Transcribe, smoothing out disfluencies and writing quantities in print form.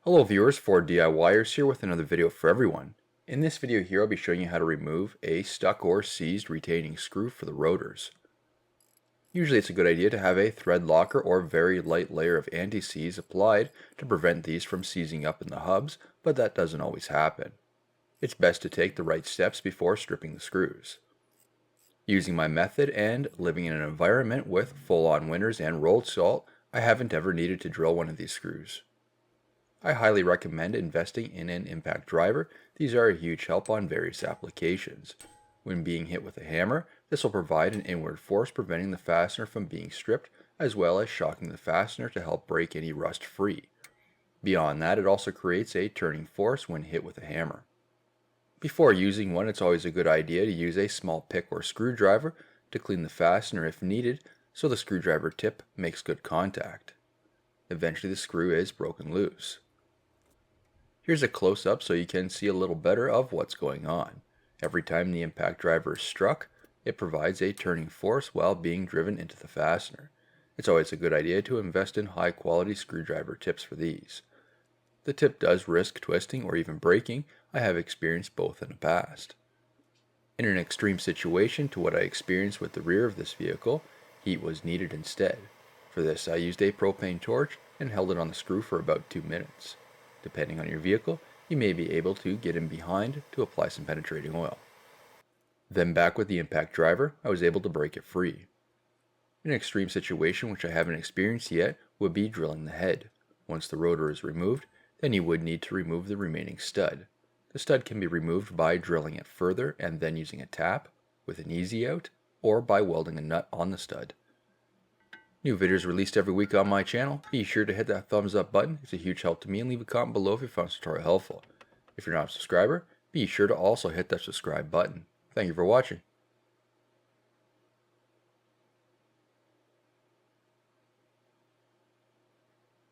Hello viewers, 4DIYers here with another video for everyone. In this video here I'll be showing you how to remove a stuck or seized retaining screw for the rotors. Usually it's a good idea to have a thread locker or very light layer of anti-seize applied to prevent these from seizing up in the hubs, but that doesn't always happen. It's best to take the right steps before stripping the screws. Using my method and living in an environment with full-on winters and road salt, I haven't ever needed to drill one of these screws. I highly recommend investing in an impact driver. These are a huge help on various applications. When being hit with a hammer, this will provide an inward force preventing the fastener from being stripped, as well as shocking the fastener to help break any rust free. Beyond that, it also creates a turning force when hit with a hammer. Before using one, it's always a good idea to use a small pick or screwdriver to clean the fastener if needed, so the screwdriver tip makes good contact. Eventually the screw is broken loose. Here's a close-up so you can see a little better of what's going on. Every time the impact driver is struck, it provides a turning force while being driven into the fastener. It's always a good idea to invest in high-quality screwdriver tips for these. The tip does risk twisting or even breaking. I have experienced both in the past. In an extreme situation to what I experienced with the rear of this vehicle, heat was needed instead. For this I used a propane torch and held it on the screw for about 2 minutes. Depending on your vehicle, you may be able to get in behind to apply some penetrating oil. Then back with the impact driver, I was able to break it free. In an extreme situation which I haven't experienced yet would be drilling the head. Once the rotor is removed, then you would need to remove the remaining stud. The stud can be removed by drilling it further and then using a tap, with an easy out, or by welding a nut on the stud. New videos released every week on my channel. Be sure to hit that thumbs up button. It's a huge help to me, and leave a comment below if you found this tutorial helpful. If you're not a subscriber, be sure to also hit that subscribe button. Thank you for watching.